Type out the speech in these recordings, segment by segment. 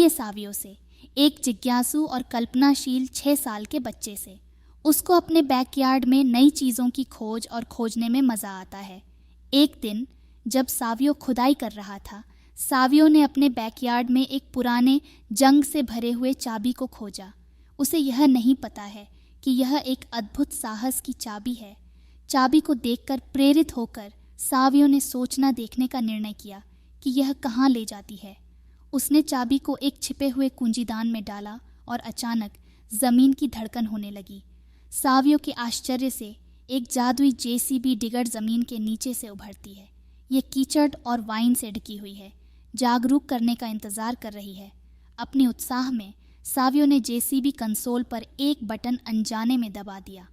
मिलिए सावियो से, एक जिज्ञासु और कल्पनाशील 6 साल के बच्चे से। उसको अपने बैकयार्ड में नई चीज़ों की खोज और खोजने में मज़ा आता है। एक दिन जब सावियो खुदाई कर रहा था, सावियो ने अपने बैकयार्ड में एक पुराने जंग से भरे हुए चाबी को खोजा। उसे यह नहीं पता है कि यह एक अद्भुत साहस की चाबी है। चाबी को देखकर प्रेरित होकर सावियो ने सोचना देखने का निर्णय किया कि यह कहाँ ले जाती है। उसने चाबी को एक छिपे हुए कुंजीदान में डाला और अचानक ज़मीन की धड़कन होने लगी। सावियो के आश्चर्य से एक जादुई जेसीबी डिगर ज़मीन के नीचे से उभरती है। ये कीचड़ और वाइन से ढकी हुई है, जागरूक करने का इंतज़ार कर रही है। अपने उत्साह में सावियो ने जेसीबी कंसोल पर एक बटन अनजाने में दबा दिया।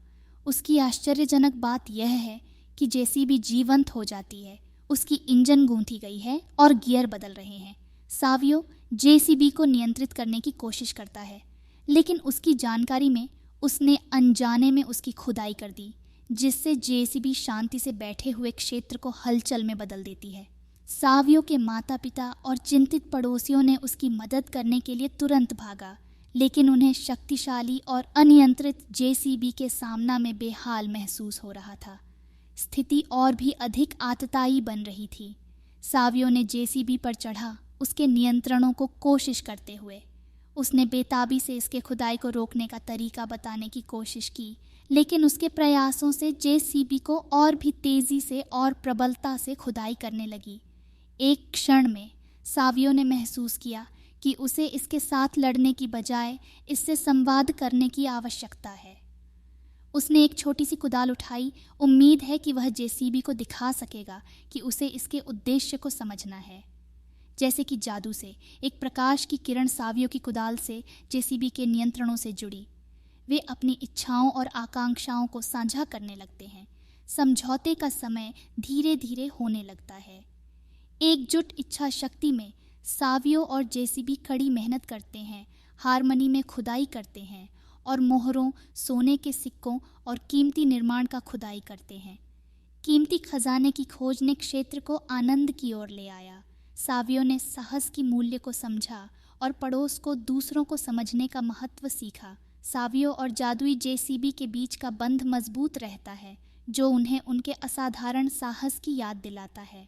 उसकी आश्चर्यजनक बात यह है कि जेसीबी जीवंत हो जाती है। उसकी इंजन गूंथी गई है और गियर बदल रहे हैं। सावियो जेसीबी को नियंत्रित करने की कोशिश करता है, लेकिन उसकी जानकारी में उसने अनजाने में उसकी खुदाई कर दी, जिससे जेसीबी शांति से बैठे हुए क्षेत्र को हलचल में बदल देती है। सावियो के माता पिता और चिंतित पड़ोसियों ने उसकी मदद करने के लिए तुरंत भागा, लेकिन उन्हें शक्तिशाली और अनियंत्रित जेसीबी के सामना में बेहाल महसूस हो रहा था। स्थिति और भी अधिक आतताई बन रही थी। सावियो ने जेसीबी पर चढ़ा, उसके नियंत्रणों को कोशिश करते हुए। उसने बेताबी से इसके खुदाई को रोकने का तरीका बताने की कोशिश की, लेकिन उसके प्रयासों से जेसीबी को और भी तेज़ी से और प्रबलता से खुदाई करने लगी। एक क्षण में सावियो ने महसूस किया कि उसे इसके साथ लड़ने की बजाय इससे संवाद करने की आवश्यकता है। उसने एक छोटी सी कुदाल उठाई, उम्मीद है कि वह जेसीबी को दिखा सकेगा कि उसे इसके उद्देश्य को समझना है। जैसे कि जादू से एक प्रकाश की किरण सावियो की कुदाल से जेसीबी के नियंत्रणों से जुड़ी। वे अपनी इच्छाओं और आकांक्षाओं को साझा करने लगते हैं। समझौते का समय धीरे धीरे होने लगता है। एकजुट इच्छा शक्ति में सावियो और जेसीबी कड़ी मेहनत करते हैं, हारमनी में खुदाई करते हैं और मोहरों, सोने के सिक्कों और कीमती निर्माण का खुदाई करते हैं। कीमती खजाने की खोज ने क्षेत्र को आनंद की ओर ले आया। सावियो ने साहस की मूल्य को समझा और पड़ोस को दूसरों को समझने का महत्व सीखा। सावियो और जादुई जेसीबी के बीच का बंध मजबूत रहता है, जो उन्हें उनके असाधारण साहस की याद दिलाता है।